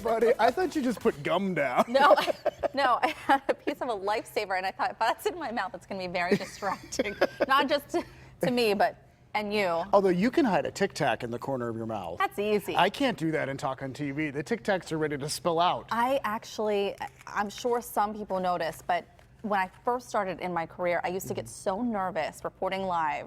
buddy. I thought you just put gum down. No, no, I had a piece of a lifesaver, and I thought, if that's in my mouth, it's going to be very distracting. Not just to me, but and you. Although you can hide a Tic Tac in the corner of your mouth. That's easy. I can't do that and talk on TV. The Tic Tacs are ready to spill out. I'm sure some people notice, but when I first started in my career, I used to get so nervous reporting live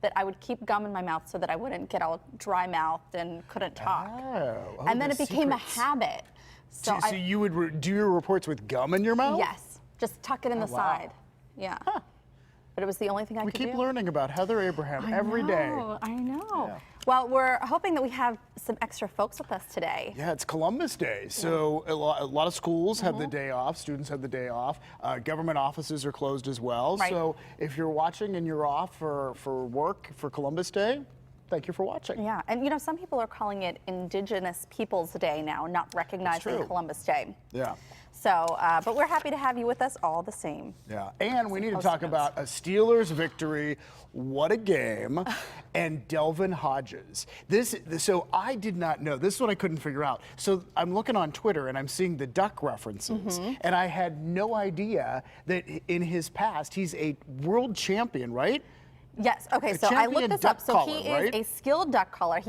that I would keep gum in my mouth so that I wouldn't get all dry mouthed and couldn't talk. Oh, and then it became secrets. a habit. So you would do your reports with gum in your mouth? Yes, just tuck it in the side. Yeah. Huh. But it was the only thing I could do. We keep learning about Heather Abraham every day. I know. Yeah. Well, we're hoping that we have some extra folks with us today. Yeah, it's Columbus Day, so a lot of schools have the day off, students have the day off, government offices are closed as well. Right. So if you're watching and you're off for work for Columbus Day, thank you for watching. Yeah, and you know, some people are calling it Indigenous Peoples Day now, not recognizing Columbus Day. Yeah. So, but we're happy to have you with us all the same. Yeah, and we need to talk about a Steelers victory. What a game. And Delvin Hodges. So I did not know. This is what I couldn't figure out. So I'm looking on Twitter and I'm seeing the duck references. And I had no idea that in his past, he's a world champion, right? Yes. Okay. So I looked this up. So he is a skilled duck caller.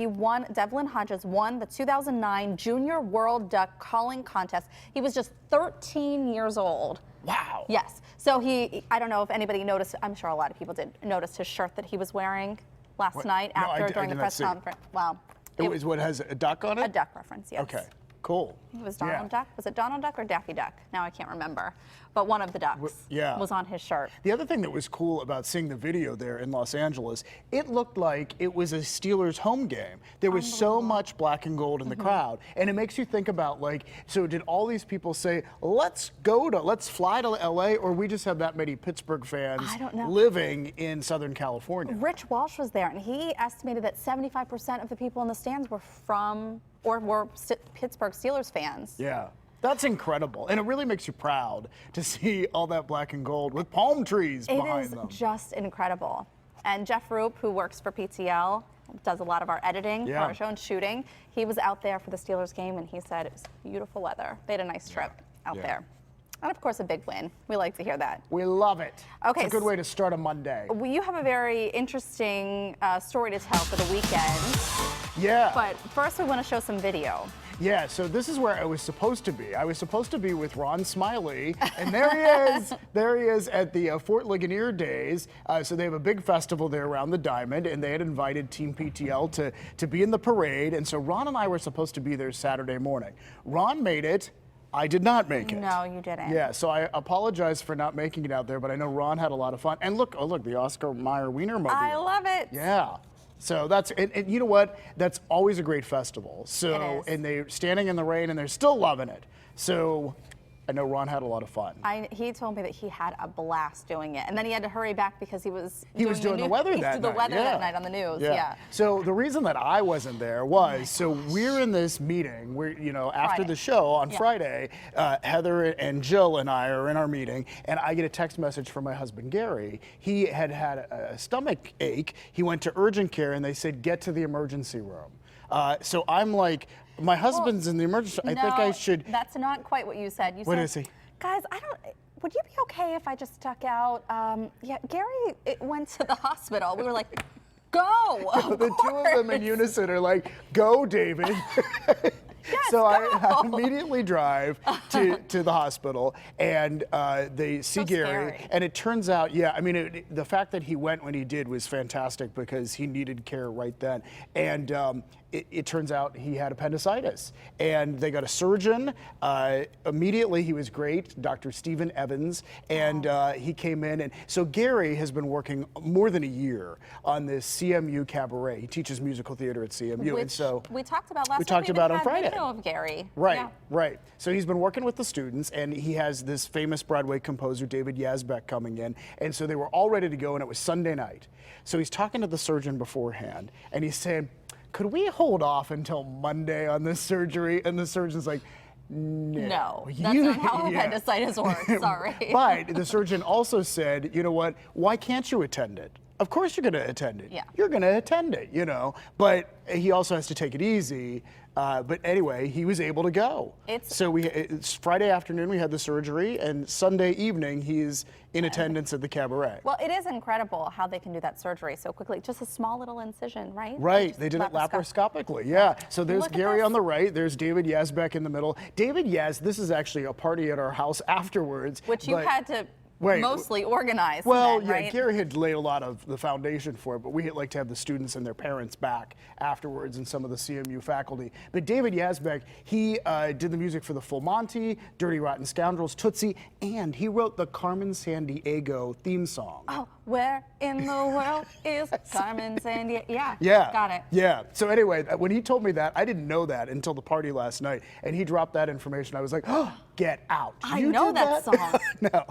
Devlin Hodges won the 2009 Junior World Duck Calling Contest. He was just 13 years old. Wow. Yes. So I don't know if anybody noticed. I'm sure a lot of people did notice his shirt that he was wearing last night during the press conference. Wow. It was what has a duck on it? A duck reference. Yes. Okay. Cool. It was Donald Duck. Was it Donald Duck or Daffy Duck? Now I can't remember. But one of the ducks was on his shirt. The other thing that was cool about seeing the video there in Los Angeles, it looked like it was a Steelers home game. There was so much black and gold in the crowd. And it makes you think about, like, so did all these people say, let's fly to LA, or we just have that many Pittsburgh fans living in Southern California? Rich Walsh was there, and he estimated that 75% of the people in the stands were from or were Pittsburgh Steelers fans. Yeah, that's incredible. And it really makes you proud to see all that black and gold with palm trees behind them. It is just incredible. And Jeff Roop, who works for PTL, does a lot of our editing for our show and shooting, he was out there for the Steelers game, and he said it was beautiful weather. They had a nice trip out there. And of course, a big win. We like to hear that. We love it. Okay, it's a good way to start a Monday. Well, you have a very interesting story to tell for the weekend. Yeah. But first, we want to show some video. Yeah, so this is where I was supposed to be. I was supposed to be with Ron Smiley, and there he is. There he is at the Fort Ligonier Days. So they have a big festival there around the Diamond, and they had invited Team PTL to be in the parade. And so Ron and I were supposed to be there Saturday morning. Ron made it. I did not make it. No, you didn't. Yeah, so I apologize for not making it out there, but I know Ron had a lot of fun. And look, the Oscar Mayer Wiener Mobile. I love it. Yeah. So that's, and you know what? That's always a great festival. So, it is. and they're standing in the rain and they're still loving it. So I know Ron had a lot of fun. He told me that he had a blast doing it, and then he had to hurry back because he was doing the weather that night. that night on the news. Yeah. So the reason that I wasn't there was we're in this meeting. We're after the show on Friday, Heather and Jill and I are in our meeting, and I get a text message from my husband Gary. He had a stomach ache. He went to urgent care, and they said get to the emergency room. So I'm like, my husband's in the emergency. I think I should. That's not quite what you said. What is he? Guys, would you be okay if I just stuck out? Gary went to the hospital. We were like, go. The two of them in unison are like, go, David. Yes, so I immediately drive to the hospital, and they see Gary. Scary. And it turns out, the fact that he went when he did was fantastic because he needed care right then. And it turns out he had appendicitis, and they got a surgeon. Immediately, he was great, Dr. Stephen Evans, and he came in. And so Gary has been working more than a year on this CMU cabaret. He teaches musical theater at CMU, Which and so we talked about last week. We talked about on Friday. Video of Gary. Right, right. So he's been working with the students, and he has this famous Broadway composer, David Yazbek, coming in. And so they were all ready to go, and it was Sunday night. So he's talking to the surgeon beforehand, and he's saying, could we hold off until Monday on this surgery? And the surgeon's like, no. That's not how appendicitis works, sorry. But the surgeon also said, you know what, why can't you attend it? of course you're going to attend it. Yeah. You're going to attend it, you know. But he also has to take it easy. But anyway, he was able to go. It's Friday afternoon, we had the surgery, and Sunday evening, he's in attendance at the cabaret. Well, it is incredible how they can do that surgery so quickly. Just a small little incision, right? Right, they did it laparoscopically, yeah. So there's Gary on the right, there's David Yazbek in the middle. David Yaz, this is actually a party at our house afterwards. Which you had to mostly organize. Well, then, yeah, right? Gary had laid a lot of the foundation for it, but we like to have the students and their parents back afterwards and some of the CMU faculty. But David Yazbek, he did the music for the Full Monty, Dirty Rotten Scoundrels, Tootsie, and he wrote the Carmen Sandiego theme song. Oh, where in the world is Carmen Sandiego? Yeah, got it. Yeah. So anyway, when he told me that, I didn't know that until the party last night, and he dropped that information. I was like, oh, get out. I know that song. No.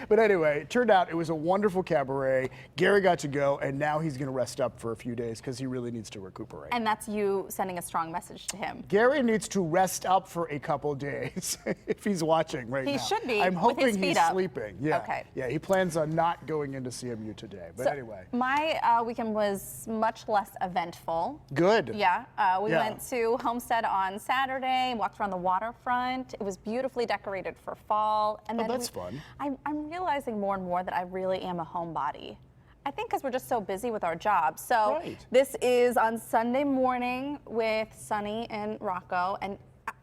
But anyway, it turned out it was a wonderful cabaret. Gary got to go, and now he's going to rest up for a few days because he really needs to recuperate. And that's you sending a strong message to him. Gary needs to rest up for a couple days if he's watching right now. He should be. I'm hoping with his feet he's up. sleeping. Yeah. Okay. Yeah, he plans on not going into CMU today. But anyway. My weekend was much less eventful. Good. Yeah. We went to Homestead on Saturday, walked around the waterfront. It was beautifully decorated for fall. And then that's fun. I'm realizing more and more that I really am a homebody. I think because we're just so busy with our jobs. So this is on Sunday morning with Sunny and Rocco, and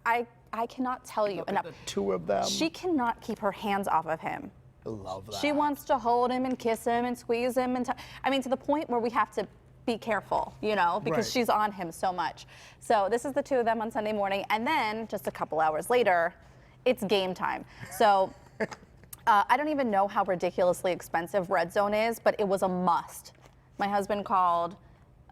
I cannot tell you enough. The two of them. She cannot keep her hands off of him. I love that. She wants to hold him and kiss him and squeeze him, and I mean, to the point where we have to be careful, you know, because she's on him so much. So this is the two of them on Sunday morning, and then just a couple hours later, it's game time. So I don't even know how ridiculously expensive Red Zone is, but it was a must. My husband called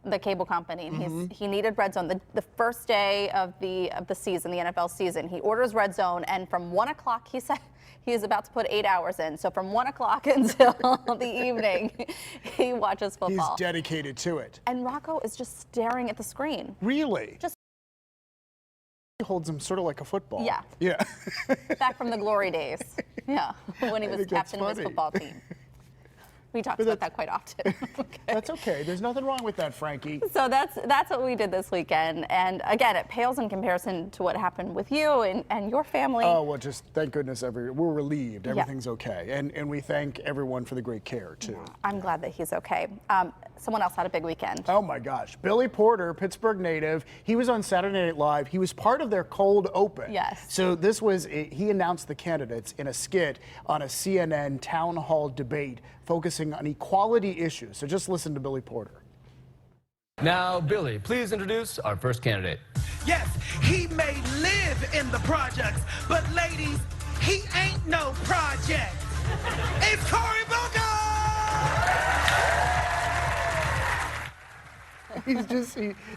the cable company, and he needed Red Zone. The first day of the season, the NFL season, he orders Red Zone, and from 1 o'clock, he said he is about to put 8 hours in. So from 1 o'clock until the evening, he watches football. He's dedicated to it. And Rocco is just staring at the screen. Really? Just he holds him sort of like a football. Yeah. Yeah. Back from the glory days. Yeah, when he was captain of his football team. We talk about that quite often. Okay. That's okay. There's nothing wrong with that, Frankie. So that's what we did this weekend. And again, it pales in comparison to what happened with you and your family. Oh, well, just thank goodness we're relieved. Everything's okay. And we thank everyone for the great care, too. Yeah, I'm glad that he's okay. Someone else had a big weekend. Oh, my gosh. Billy Porter, Pittsburgh native. He was on Saturday Night Live. He was part of their cold open. Yes. So he announced the candidates in a skit on a CNN town hall debate focusing on equality issues. So just listen to Billy Porter. Now, Billy, please introduce our first candidate. Yes, he may live in the projects, but ladies, he ain't no project. It's Cory Booker!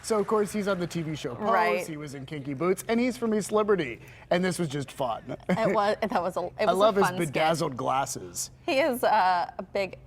So of course he's on the TV show Pose. Right. He was in Kinky Boots, and he's from East Liberty, and this was just fun. It was I love his fun bedazzled skit. glasses. He is a big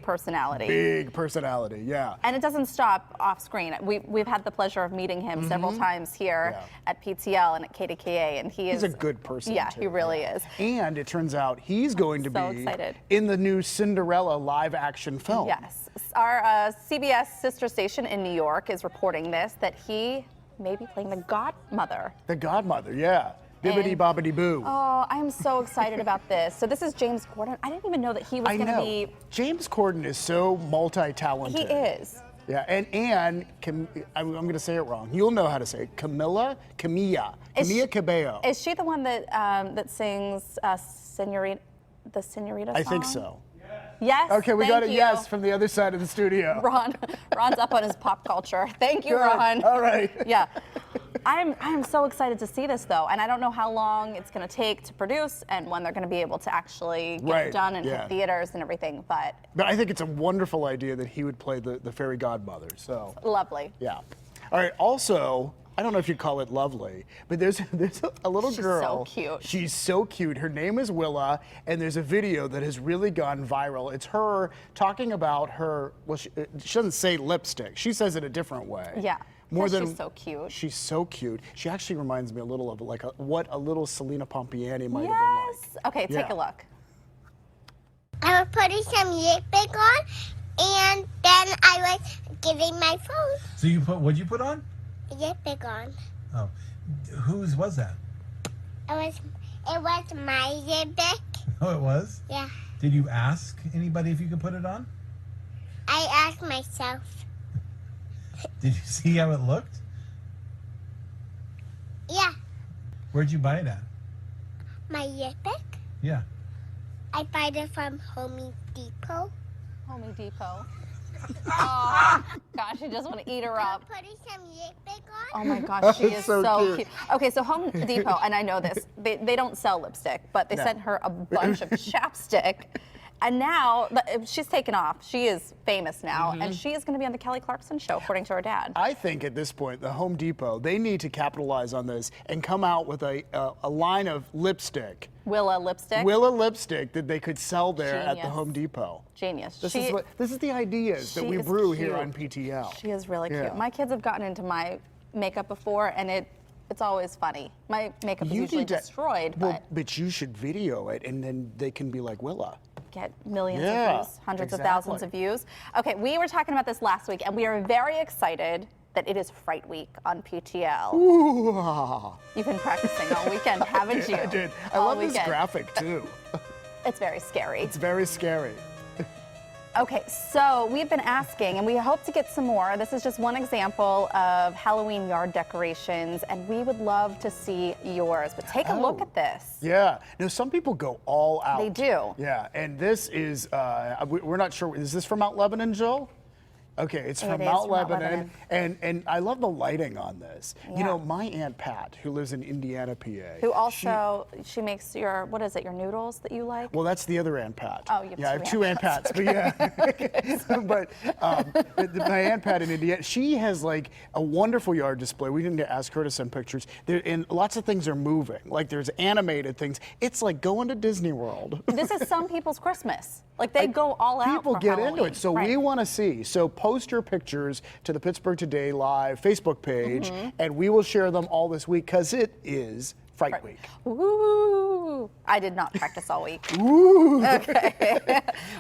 personality. Big personality, yeah. And it doesn't stop off screen. We've had the pleasure of meeting him several times here at PTL and at KDKA, and he's a good person. Yeah, too. he really is. And it turns out he's going to so be excited. in the new Cinderella live action film. Yes. Our CBS sister station in New York is reporting that he may be playing the godmother. The godmother, yeah. Bibbidi bobbidi boo. Oh, I'm so excited about this. So this is James Corden. I didn't even know that he was going to be. James Corden is so multi-talented. He is. Yeah, and I'm going to say it wrong. You'll know how to say it. Camilla Cabello. Is she the one that sings Senorita, the Senorita song? I think so. Yes. Okay, we got a yes from the other side of the studio. Ron's up on his pop culture. Thank you, Good. Ron. All right. Yeah. I'm so excited to see this, though, and I don't know how long it's going to take to produce and when they're going to be able to actually get it done and hit theaters and everything. But I think it's a wonderful idea that he would play the fairy godmother. So lovely. Yeah. All right. Also, I don't know if you'd call it lovely, but there's a little girl. She's so cute. She's so cute. Her name is Willa, and there's a video that has really gone viral. It's her talking about her. Well, she doesn't say lipstick. She says it a different way. Yeah. She's so cute. She's so cute. She actually reminds me a little of what a little Selena Pompiani might have been like. Okay, take a look. I'm putting some lipstick on, And then I was getting my phone. So you put, what'd you put on? Lipstick on. Oh, whose was that? It was my lipstick. Oh, it was? Yeah. Did you ask anybody if you could put it on? I asked myself. Did you see how it looked? Yeah. Where'd you buy it at? My lipstick. Yeah. I bought it from Home Depot. Home Depot. Oh, gosh, you just want to eat her up. Putting some lipstick on. Oh my gosh, she is so so cute. cute. Okay, so Home Depot, and I know this, they don't sell lipstick, but they sent her a bunch of chapstick. And now she's taken off. She is famous now, and she is going to be on the Kelly Clarkson show, according to her dad. I think at this point, the Home Depot, they need to capitalize on this and come out with a line of lipstick. Willa lipstick. Willa lipstick that they could sell there at the Genius. Home Depot. Genius. This is the ideas that she we is brew here cute. on PTL. She is really Yeah. cute. My kids have gotten into my makeup before, and it's always funny. My makeup is usually destroyed, but you should video it, and then they can be like Willa. get millions Yeah, of views, hundreds of exactly. thousands of views. Okay, we were talking about this last week, and we are very excited that it is Fright Week on PTL. Ooh, ah. You've been practicing all weekend, haven't you? I did. I All love this weekend. graphic too. It's very scary. It's very scary. Okay, so we've been asking, and we hope to get some more. This is just one example of Halloween yard decorations, and we would love to see yours. But take a look at this. Yeah. Now, some people go all out. They do. Yeah, and this is, we're not sure, is this from Mount Lebanon, Jill? Okay, it's from It is Mount from Mount Lebanon, Lebanon. and I love the lighting on this. You Yeah. know, my Aunt Pat, who lives in Indiana, PA. Who also, she makes your, what is it, your noodles that you like? Well, that's the other Aunt Pat. Oh, you have yeah, I two have two Aunt Aunt Pats, but yeah. but my Aunt Pat in Indiana, she has like a wonderful yard display. We didn't ask her to send pictures. And lots of things are moving. Like there's animated things. It's like going to Disney World. This is some people's Christmas. Like they go all out People for get into Halloween. it, so Right. we want to see. So post your pictures to the Pittsburgh Today Live Facebook page, and we will share them all this week because it is Fright Week. Ooh, I did not practice all week. Ooh. Okay.